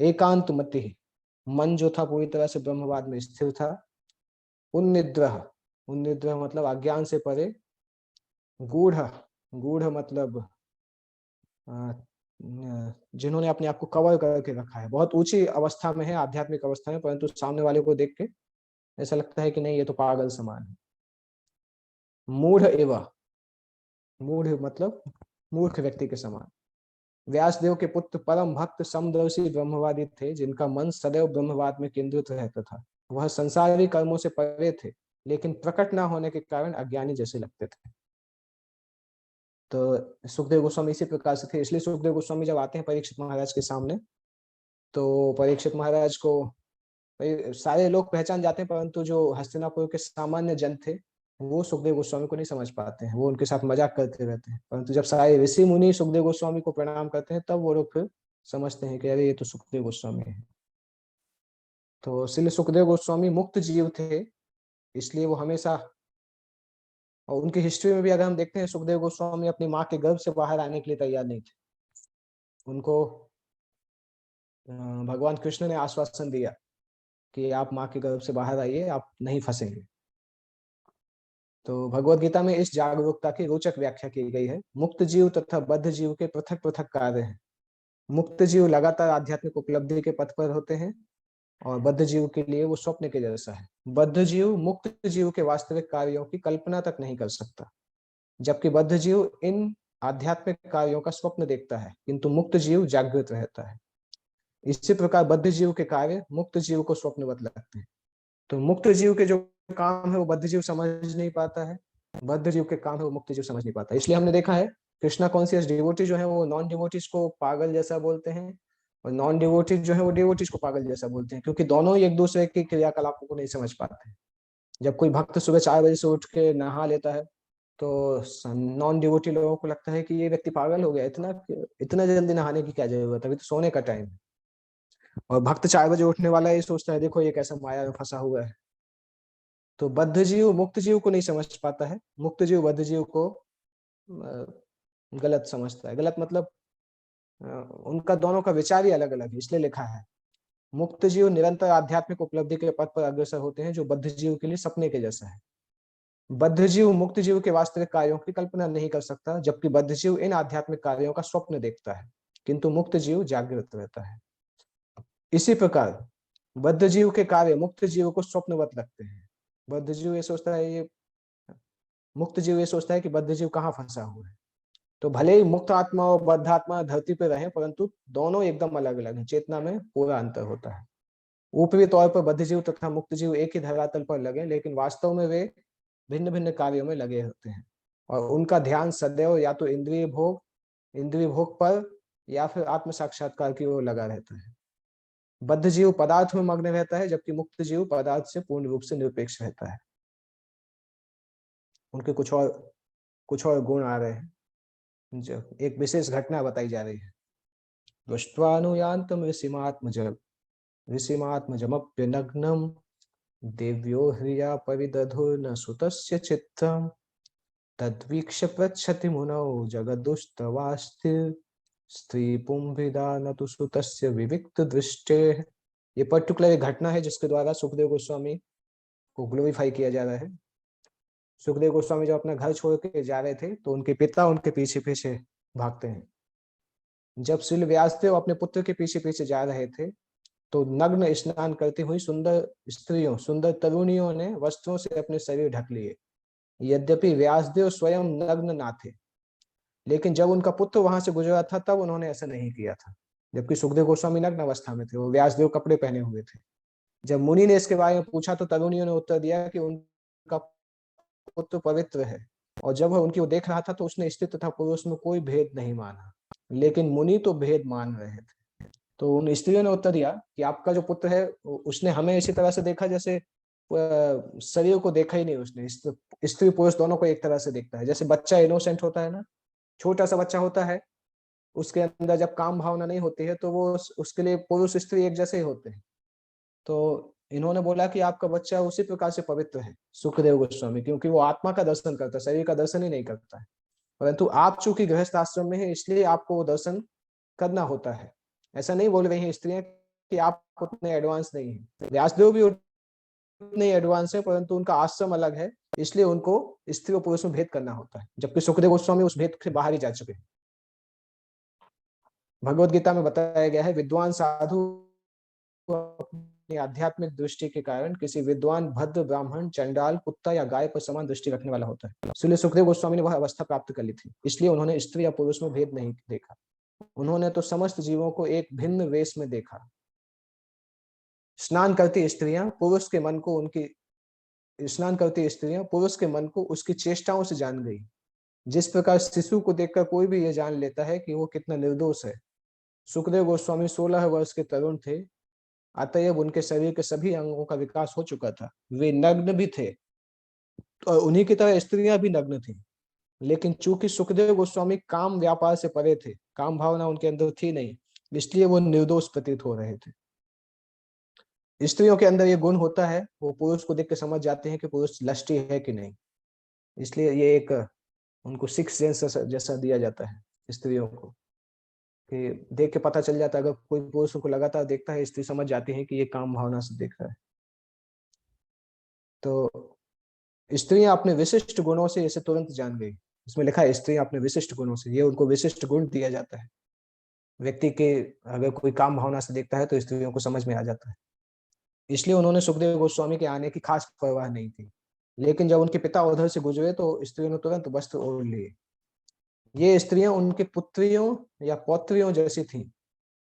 एकांत मति, मन जो था पूरी तरह से ब्रह्मवाद में स्थिर था। उन्निद्रह, उन्निद्रह मतलब अज्ञान से परे। गूढ़, गूढ़ मतलब जिन्होंने अपने आप को कवर करके रखा है, बहुत ऊंची अवस्था में है, आध्यात्मिक अवस्था में, परंतु सामने वाले को देख के ऐसा लगता है कि नहीं ये तो पागल समान है। मूढ़ एवं, मूढ़ मतलब मूर्ख व्यक्ति के समान। व्यासदेव के पुत्र परम भक्त समदर्शी ब्रह्मवादी थे जिनका मन सदैव ब्रह्मवाद में केंद्रित रहता था। वह संसारी कर्मों से परे थे लेकिन प्रकट न होने के कारण अज्ञानी जैसे लगते थे। तो सुखदेव गोस्वामी इसी प्रकार से थे। इसलिए सुखदेव गोस्वामी जब आते हैं परीक्षित महाराज के सामने, तो परीक्षित महाराज को सारे लोग पहचान जाते हैं, परंतु जो हस्तिनापुर के सामान्य जन थे वो सुखदेव गोस्वामी को नहीं समझ पाते हैं। वो उनके साथ मजाक करते रहते हैं, परंतु जब सारे ऋषि मुनि सुखदेव गोस्वामी को प्रणाम करते हैं तब वो लोग फिर समझते हैं कि अरे ये तो सुखदेव गोस्वामी है। तो इसलिए सुखदेव गोस्वामी मुक्त जीव थे, इसलिए वो हमेशा, और उनकी हिस्ट्री में भी अगर हम देखते हैं सुखदेव गोस्वामी अपनी माँ के गर्भ से बाहर आने के लिए तैयार नहीं थे। उनको भगवान कृष्ण ने आश्वासन दिया कि आप माँ के गर्भ से बाहर आइए, आप नहीं फंसेंगे। तो भगवत गीता में इस जागरूकता की रोचक व्याख्या की गई है। मुक्त जीव तथा बद्ध जीव के पृथक पृथक कार्य हैं। मुक्त जीव लगातार आध्यात्मिक उपलब्धि के पथ पर होते हैं और बद्ध जीव के लिए वो स्वप्न के जैसा है। बद्ध जीव मुक्त जीव के वास्तविक कार्यों की कल्पना तक नहीं कर सकता, जबकि बद्ध जीव इन आध्यात्मिक कार्यों का स्वप्न देखता है, किंतु मुक्त जीव जागृत रहता है। इसी प्रकार बद्ध जीव के कार्य मुक्त जीव को स्वप्नवत लगते हैं। तो मुक्त जीव के जो काम है वो बद्ध जीव समझ नहीं पाता है, बद्ध जीव के काम है वो मुक्त जीव समझ नहीं पाता। इसलिए हमने देखा है कृष्णा कॉन्शियस डिवोटी जो है वो नॉन डिवोटीज को पागल जैसा बोलते हैं, और नॉन डिवोटीज जो है वो डिवोटीज को पागल जैसा बोलते हैं, क्योंकि दोनों ही एक दूसरे की क्रियाकलापों को नहीं समझ पाते हैं। जब कोई भक्त सुबह 4 बजे से उठ के नहा लेता है तो नॉन डिवोटी लोगों को लगता है कि ये व्यक्ति पागल हो गया, इतना इतना जल्दी नहाने की क्या जरूरत है, अभी तो सोने का टाइम है। और भक्त 4 बजे उठने वाला ये सोचता है देखो ये कैसा माया में फंसा हुआ है। तो बद्ध जीव मुक्त जीव को नहीं समझ पाता है, मुक्त जीव बद्ध जीव को गलत समझता है। गलत मतलब उनका दोनों का विचार ही अलग अलग है। इसलिए लिखा है मुक्त जीव निरंतर आध्यात्मिक उपलब्धि के पथ पर अग्रसर होते हैं जो बद्ध जीव के लिए सपने के जैसा है। बद्ध जीव मुक्त जीव के वास्तविक कार्यों की कल्पना नहीं कर सकता, जबकि बद्ध जीव इन आध्यात्मिक कार्यों का स्वप्न देखता है, किंतु मुक्त जीव जागृत रहता है। इसी प्रकार बद्ध जीव के कार्य मुक्त जीव को स्वप्नवत लगते हैं। बद्ध जीव ये सोचता है, ये मुक्त जीव ये सोचता है कि बद्ध जीव कहाँ फंसा हुआ है। तो भले ही मुक्त आत्मा और बद्ध आत्मा धरती पर रहे, परंतु दोनों एकदम अलग अलग हैं। चेतना में पूरा अंतर होता है। ऊपरी तौर पर बद्ध जीव तथा मुक्त जीव एक ही धरातल पर लगे, लेकिन वास्तव में वे भिन्न भिन्न कार्यों में लगे होते हैं और उनका ध्यान सदैव या तो इंद्रिय भोग पर या फिर आत्म साक्षात्कार की ओर लगा रहता है। बद्ध जीव पदार्थ में मग्न रहता है, जबकि मुक्त जीव पदार्थ से पूर्ण रूप से निरपेक्ष रहता है। उनके कुछ और गुण आ रहे हैं, जो एक विशेष घटना बताई जा रही है। दृष्ट्वानुयान्तम ऋषिमात्मजमप्यनग्नम देव्यो ह्रिया परिदधुर्न सुतस्य चित्तम तद्वीक्ष्य पृच्छति मुनौ जगदुस्तवास्ति स्त्री पुंभिदा न तो सुतस्य विविक्त दृष्टे। ये पर्टिकुलर एक घटना है जिसके द्वारा सुखदेव गोस्वामी को ग्लोरीफाई किया जा रहा है। सुखदेव गोस्वामी जब अपना घर छोड़ के जा रहे थे तो उनके पिता उनके पीछे पीछे भागते हैं। जब श्रील व्यासदेव अपने पुत्र के पीछे पीछे जा रहे थे तो नग्न स्नान करती हुई सुंदर स्त्रियों, सुंदर तरुणियों ने वस्त्रों से अपने शरीर ढक लिए। यद्यपि व्यासदेव स्वयं नग्न ना थे, लेकिन जब उनका पुत्र वहां से गुजरा था तब उन्होंने ऐसा नहीं किया था, जबकि सुखदेव गोस्वामी नग्न अवस्था में थे, वो व्यासदेव कपड़े पहने हुए थे। जब मुनि ने इसके बारे में पूछा तो तरुणियों ने उत्तर दिया कि उनका पुत्र पवित्र है, और जब वह उनकी वो देख रहा था तो उसने स्त्री तथा पुरुष में कोई भेद नहीं माना, लेकिन मुनि तो भेद मान रहे थे। तो उन स्त्रियों ने उत्तर दिया कि आपका जो पुत्र है उसने हमें इसी तरह से देखा जैसे शरीर को देखा ही नहीं उसने। स्त्री पुरुष दोनों को एक तरह से देखता है, जैसे बच्चा इनोसेंट होता है ना, छोटा सा बच्चा होता है, उसके अंदर जब काम भावना नहीं होती है तो वो उसके लिए पुरुष स्त्री एक जैसे ही होते हैं। तो इन्होंने बोला कि आपका बच्चा उसी प्रकार से पवित्र है सुखदेव गोस्वामी, क्योंकि वो आत्मा का दर्शन करता है, शरीर का दर्शन ही नहीं करता है। परंतु आप चूंकि गृहस्थ आश्रम में है इसलिए आपको वो दर्शन करना होता है। ऐसा नहीं बोल रही हैं स्त्रियां कि आप उतने एडवांस नहीं है, व्यासदेव भी उतने एडवांस है, परंतु उनका आश्रम अलग है, इसलिए उनको स्त्री और पुरुष में भेद करना होता है, जबकि सुखदेव गोस्वामी उस भेद से बाहर ही जा चुके हैं। भगवत गीता में बताया गया है, विद्वान साधु अपनी आध्यात्मिक दृष्टि के कारण किसी विद्वान भद्र ब्राह्मण चंडाल कुत्ता या गाय पर समान दृष्टि रखने वाला होता है। इसलिए सुखदेव गोस्वामी ने वह अवस्था प्राप्त कर ली थी, इसलिए उन्होंने स्त्री या पुरुष में भेद नहीं देखा। उन्होंने तो समस्त जीवों को एक भिन्न वेश में देखा। स्नान करती स्त्रियां पुरुष के मन को उसकी चेष्टाओं से जान गई। जिस प्रकार शिशु को देखकर कोई भी यह जान लेता है कि वो कितना निर्दोष है। सुखदेव गोस्वामी 16 वर्ष के तरुण थे, अतएव उनके शरीर के सभी अंगों का विकास हो चुका था। वे नग्न भी थे और उन्हीं की तरह स्त्रियां भी नग्न थी, लेकिन चूंकि सुखदेव गोस्वामी काम व्यापार से परे थे, काम भावना उनके अंदर थी नहीं, इसलिए वो निर्दोष प्रतीत हो रहे थे। स्त्रियों के अंदर ये गुण होता है, वो पुरुष को देख के समझ जाते हैं कि पुरुष लस्टी है कि नहीं, इसलिए ये एक उनको सिक्स सेंस जैसा दिया जाता है स्त्रियों को, कि देख के पता चल जाता है। अगर कोई पुरुष को लगातार देखता है, स्त्री समझ जाती है कि ये काम भावना से देख रहा है। तो स्त्रियां अपने विशिष्ट गुणों से इसे तुरंत जान गई। इसमें लिखा है स्त्रियां अपने विशिष्ट गुणों से, ये उनको विशिष्ट गुण दिया जाता है। व्यक्ति के अगर कोई काम भावना से देखता है तो स्त्रियों को समझ में आ जाता है। इसलिए उन्होंने सुखदेव गोस्वामी के आने की खास परवाह नहीं की, लेकिन जब उनके पिता उधर से गुजरे तो स्त्रियों ने तुरंत वस्त्र ओढ़ लिए। ये स्त्रियां उनके पुत्रियों या पौत्रियों जैसी थीं।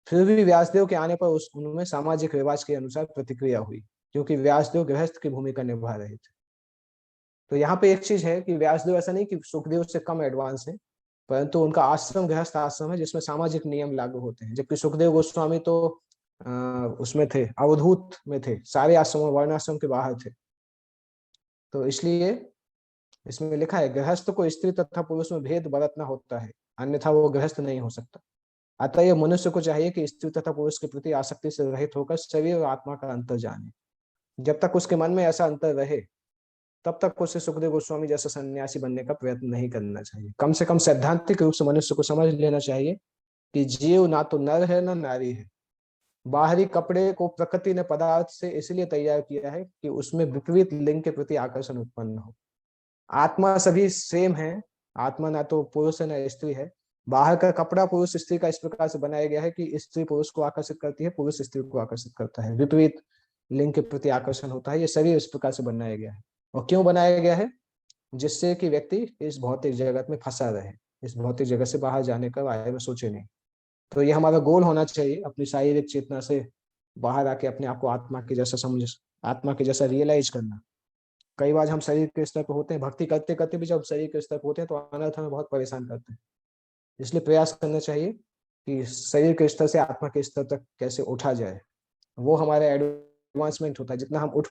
फिर भी व्यासदेव के आने पर उनमें सामाजिक रिवाज के अनुसार प्रतिक्रिया हुई, क्योंकि व्यासदेव गृहस्थ की भूमिका निभा रहे थे। तो यहाँ पे एक चीज है कि व्यासदेव ऐसा नहीं कि सुखदेव से कम एडवांस है, परंतु उनका आश्रम गृहस्थ आश्रम है जिसमें सामाजिक नियम लागू होते हैं, जबकि सुखदेव गोस्वामी तो उसमें थे, अवधूत में थे, सारे आश्रम वर्णाश्रम के बाहर थे। तो इसलिए इसमें लिखा है गृहस्थ को स्त्री तथा पुरुष में भेद बरतना होता है, अन्यथा वो गृहस्थ नहीं हो सकता। अतः यह मनुष्य को चाहिए कि स्त्री तथा पुरुष के प्रति आसक्ति से रहित होकर शरीर और आत्मा का अंतर जाने। जब तक उसके मन में ऐसा अंतर रहे तब तक उसे सुखदेव गोस्वामी जैसा सन्यासी बनने का प्रयत्न नहीं करना चाहिए। कम से कम सैद्धांतिक रूप से मनुष्य को समझ लेना चाहिए कि जीव ना तो नर है ना नारी है। बाहरी कपड़े को प्रकृति ने पदार्थ से इसलिए तैयार किया है कि उसमें विपरीत लिंग के प्रति आकर्षण उत्पन्न हो। आत्मा सभी सेम है, आत्मा ना तो पुरुष है ना स्त्री है। बाहर का कपड़ा पुरुष स्त्री का इस प्रकार से बनाया गया है कि स्त्री पुरुष को आकर्षित करती है, पुरुष स्त्री को आकर्षित करता है, विपरीत लिंग के प्रति आकर्षण होता है। ये शरीर इस प्रकार से बनाया गया है। और क्यों बनाया गया है? जिससे कि व्यक्ति इस भौतिक जगत में फंसा रहे, इस भौतिक जगत से बाहर जाने का बारे में सोचे नहीं। तो ये हमारा गोल होना चाहिए, अपनी शारीरिक चेतना से बाहर आके अपने आप को आत्मा के जैसा समझ, आत्मा के जैसा रियलाइज करना। कई बार हम शरीर के स्तर पर होते हैं, भक्ति करते करते भी जब शरीर के स्तर पर होते हैं तो अनर्थ हमें बहुत परेशान करते हैं। इसलिए प्रयास करना चाहिए कि शरीर के स्तर से आत्मा के स्तर तक कैसे उठा जाए। वो हमारा एडवांसमेंट होता है। जितना हम उठ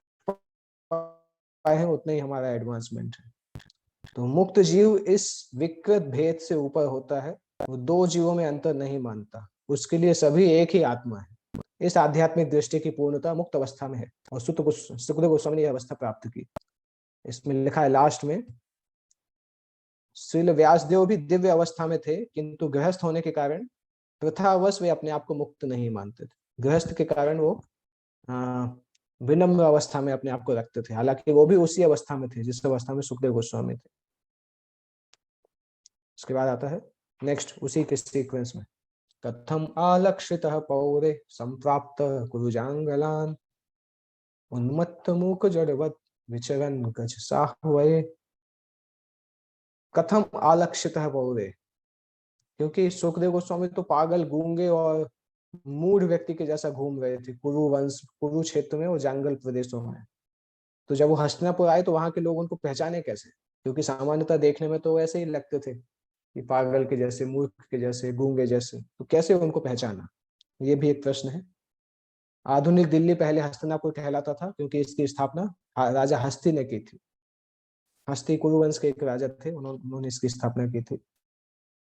पाए हैं उतना ही हमारा एडवांसमेंट है। तो मुक्त जीव इस विकृत भेद से ऊपर होता है, वो दो जीवों में अंतर नहीं मानता, उसके लिए सभी एक ही आत्मा है। इस आध्यात्मिक दृष्टि की पूर्णता मुक्त अवस्था में है और सुखदेव गोस्वामी ने यह अवस्था प्राप्त की। इसमें लिखा है लास्ट में, श्रील व्यासदेव भी दिव्य अवस्था में थे, किंतु गृहस्थ होने के कारण प्रथावश वे अपने आप को मुक्त नहीं मानते थे। गृहस्थ के कारण वो विनम्र अवस्था में अपने आप को रखते थे, हालांकि वो भी उसी अवस्था में थे जिस अवस्था में सुखदेव गोस्वामी थे। इसके बाद आता है नेक्स्ट उसी के सीक्वेंस में, कथम आलक्षितः पौरे संप्राप्त कुरुजांगलान उन्मत्त मूक जड़वत विचरन गज साह्वये। कथम आलक्षितः पौरे, क्योंकि सुखदेव गोस्वामी तो पागल, गूंगे और मूढ़ व्यक्ति के जैसा घूम रहे थे कुरुवंश, कुरु क्षेत्र में और जंगल प्रदेशों में। तो जब वो हस्तिनापुर आए तो वहां के लोग उनको पहचाने कैसे, क्योंकि सामान्यतः देखने में तो वैसे ही लगते थे कि पागल के जैसे, मूर्ख के जैसे, गूंगे जैसे, तो कैसे उनको पहचाना, ये भी एक प्रश्न है। आधुनिक दिल्ली पहले हस्तिनापुर कहलाता था क्योंकि इसकी स्थापना राजा हस्ती ने की थी। हस्ती कुरुवंश के एक राजा थे, उन्होंने इसकी स्थापना की थी।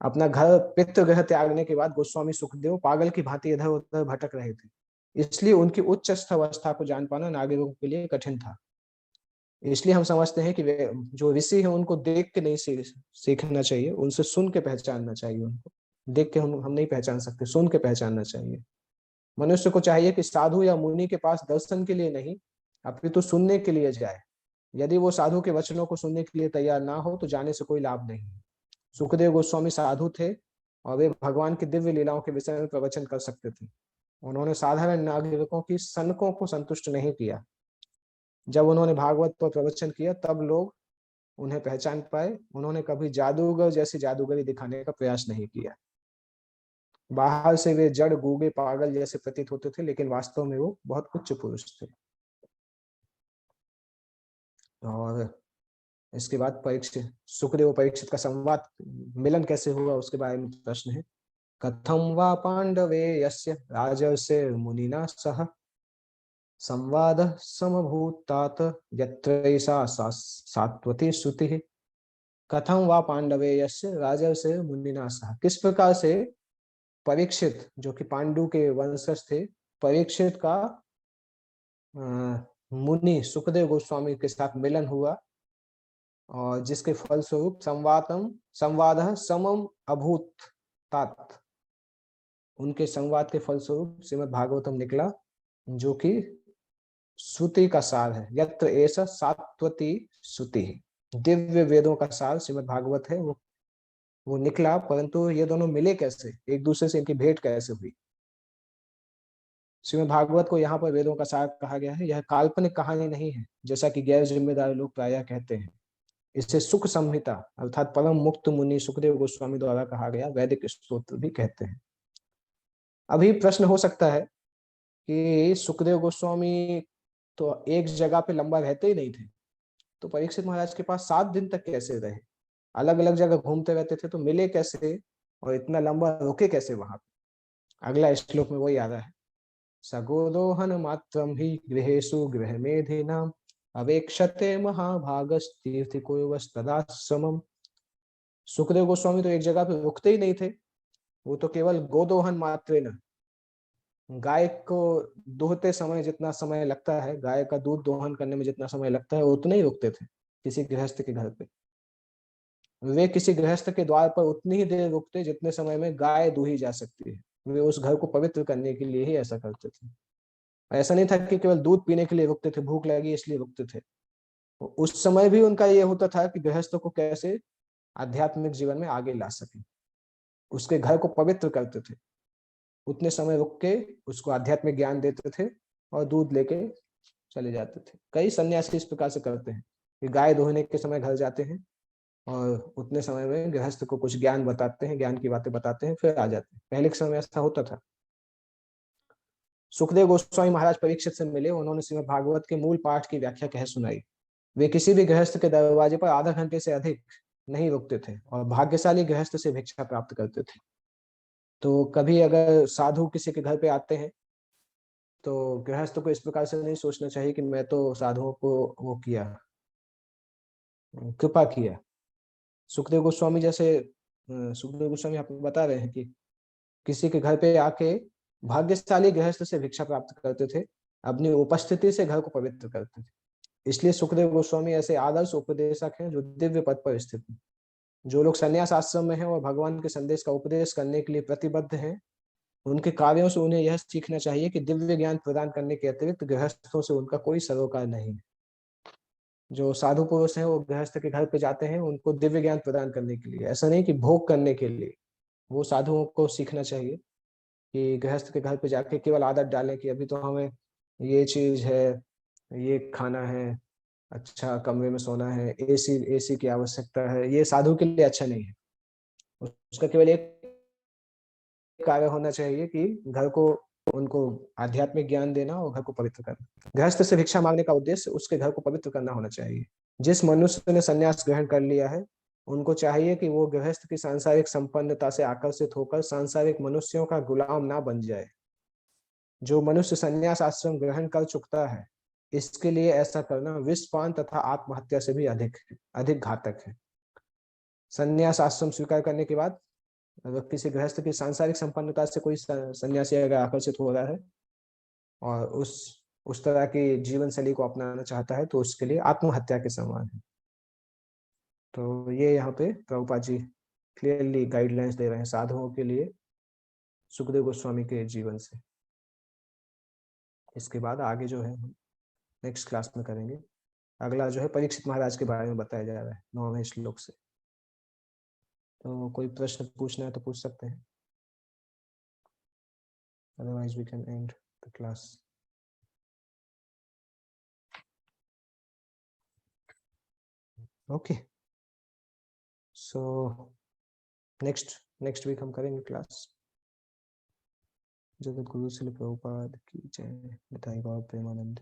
अपना घर पितृगृह त्यागने के बाद गोस्वामी सुखदेव पागल की भांति इधर उधर भटक रहे थे, इसलिए उनकी उच्च अवस्था को जान पाना नागरिकों के लिए कठिन था। इसलिए हम समझते हैं कि वे जो ऋषि हैं उनको देख के नहीं सीखना चाहिए, उनसे सुन के पहचानना चाहिए। उनको देख के हम नहीं पहचान सकते, सुन के पहचानना चाहिए। मनुष्य को चाहिए कि साधु या मुनि के पास दर्शन के लिए नहीं अपितु सुनने के लिए जाए। यदि वो साधु के वचनों को सुनने के लिए तैयार ना हो तो जाने से कोई लाभ नहीं। सुखदेव गोस्वामी साधु थे और वे भगवान की दिव्य लीलाओं के विषय में प्रवचन कर सकते थे। उन्होंने साधारण नागरिकों की सनकों को संतुष्ट नहीं किया। जब उन्होंने भागवत पर प्रवचन किया तब लोग उन्हें पहचान पाए। उन्होंने कभी जादूगर जैसी जादूगरी दिखाने का प्रयास नहीं किया। बाहर से वे जड़, गूंगे, पागल जैसे प्रतीत होते थे, लेकिन वास्तव में वो बहुत उच्च पुरुष थे। और इसके बाद परीक्षित, सुखदेव परीक्षित का संवाद, मिलन कैसे हुआ उसके बारे में प्रश्न है। कथम वा पांडवे यस्य राजर्षे मुनिना सह संवाद समभूतात यत्रैषा सात्वती श्रुति। कथम वा पांडवे यस्य राजर्षे मुनिना सह, किस प्रकार से परीक्षित जो कि पांडु के वंशज थे, परीक्षित का मुनि सुखदेव गोस्वामी के साथ मिलन हुआ और जिसके फलस्वरूप संवाद समम अभूत तात, उनके संवाद के फलस्वरूप श्रीमद् भागवतम निकला जो कि श्रुति का सार है। यत्र ऐसा सात्वती श्रुति, दिव्य वेदों का सार श्रीमद् भागवत है, वो निकला। परंतु ये दोनों मिले कैसे, एक दूसरे से इनकी भेंट कैसे हुई। श्रीमद् भागवत को यहाँ पर वेदों का सार कहा गया है। यह काल्पनिक कहानी नहीं है जैसा कि गैर जिम्मेदार लोग प्रायः कहते हैं। इसे सुख संहिता अर्थात परम मुक्त मुनि सुखदेव गोस्वामी द्वारा कहा गया वैदिक स्तोत्र भी कहते हैं। अभी प्रश्न हो सकता है कि सुखदेव गोस्वामी तो एक जगह पे लंबा रहते ही नहीं थे, तो परीक्षित महाराज के पास 7 दिन तक कैसे रहे, अलग अलग जगह घूमते रहते थे, तो मिले कैसे और इतना लंबा रुके कैसे वहां पे। अगला श्लोक में वही आ रहा है, सगोदोहन मात्रम ही गृहेषु गृह मेधिनाम अवेक्षते महाभागस्तीर्थिकोवस्तदाश्रमम। सुखदेव गोस्वामी तो एक जगह पे रुकते ही नहीं थे, वो तो केवल गोदोहन मात्र न, गाय को दोहते समय जितना समय लगता है, गाय का दूध दोहन करने में जितना समय लगता है, उतना ही रुकते थे किसी गृहस्थ के घर पे। वे किसी गृहस्थ के द्वार पर उतनी ही देर रुकते जितने समय में गाय दूही जा सकती है। वे उस घर को पवित्र करने के लिए ही ऐसा करते थे। ऐसा नहीं था कि केवल दूध पीने के लिए रुकते थे, भूख लगी इसलिए रुकते थे। उस समय भी उनका ये होता था कि गृहस्थ को कैसे आध्यात्मिक जीवन में आगे ला सके, उसके घर को पवित्र करते थे। उतने समय रुक के उसको आध्यात्मिक ज्ञान देते थे और दूध लेके चले जाते थे। कई सन्यासी इस प्रकार से करते हैं कि गाय दोहने के समय घर जाते हैं और उतने समय में गृहस्थ को कुछ ज्ञान बताते हैं, ज्ञान की बातें बताते हैं, फिर आ जाते हैं। पहले के समय ऐसा होता था। सुखदेव गोस्वामी महाराज परीक्षित से मिले, उन्होंने श्रीमद् भागवत के मूल पाठ की व्याख्या कह सुनाई। वे किसी भी गृहस्थ के दरवाजे पर आधा घंटे से अधिक नहीं रुकते थे और भाग्यशाली गृहस्थ से भिक्षा प्राप्त करते थे। तो कभी अगर साधु किसी के घर पे आते हैं तो गृहस्थ को इस प्रकार से नहीं सोचना चाहिए कि मैं तो साधुओं को वो किया, कृपा किया। सुखदेव गोस्वामी जैसे सुखदेव गोस्वामी आपको बता रहे हैं कि किसी के घर पे आके भाग्यशाली गृहस्थ से भिक्षा प्राप्त करते थे, अपनी उपस्थिति से घर को पवित्र करते थे। इसलिए सुखदेव गोस्वामी ऐसे आदर्श उपदेशक हैं जो दिव्य पद पर स्थित हैं। जो लोग संन्यास आश्रम में हैं और भगवान के संदेश का उपदेश करने के लिए प्रतिबद्ध हैं, उनके कार्यों से उन्हें यह सीखना चाहिए कि दिव्य ज्ञान प्रदान करने के अतिरिक्त गृहस्थों से उनका कोई सरोकार नहीं है। जो साधु पुरुष हैं वो गृहस्थ के घर पे जाते हैं उनको दिव्य ज्ञान प्रदान करने के लिए, ऐसा नहीं कि भोग करने के लिए। वो साधुओं को सीखना चाहिए कि गृहस्थ के घर पे जाके केवल आदत डालें कि अभी तो हमें ये चीज है, ये खाना है, अच्छा कमरे में सोना है, एसी एसी की आवश्यकता है, ये साधु के लिए अच्छा नहीं है। उसका केवल एक कार्य होना चाहिए कि घर को उनको आध्यात्मिक ज्ञान देना और घर को पवित्र करना। गृहस्थ से भिक्षा मांगने का उद्देश्य उसके घर को पवित्र करना होना चाहिए। जिस मनुष्य ने संन्यास ग्रहण कर लिया है उनको चाहिए कि वो गृहस्थ की सांसारिक संपन्नता से आकर्षित होकर सांसारिक मनुष्यों का गुलाम ना बन जाए। जो मनुष्य संन्यास आश्रम ग्रहण कर चुकता है इसके लिए ऐसा करना विषपान तथा आत्महत्या से भी अधिक घातक है। संन्यास आश्रम स्वीकार करने के बाद अगर किसी गृहस्थ की सांसारिक संपन्नता से कोई सन्यासी अगर आकर्षित हो रहा है और उस तरह की जीवन शैली को अपनाना चाहता है तो उसके लिए आत्महत्या के समान है। तो ये यहाँ पे प्रभुपाद जी क्लियरली गाइडलाइंस दे रहे हैं साधुओं के लिए सुखदेव गोस्वामी के जीवन से। इसके बाद आगे जो है हम नेक्स्ट क्लास में करेंगे। अगला जो है परीक्षित महाराज के बारे में बताया जा रहा है 9वें श्लोक से। तो कोई प्रश्न पूछना है तो पूछ सकते हैं, otherwise we can end the class. Okay, so next week हम करेंगे क्लास। जगत गुरु श्री प्रभुपाद की जय। निताई गौर प्रेमानंद।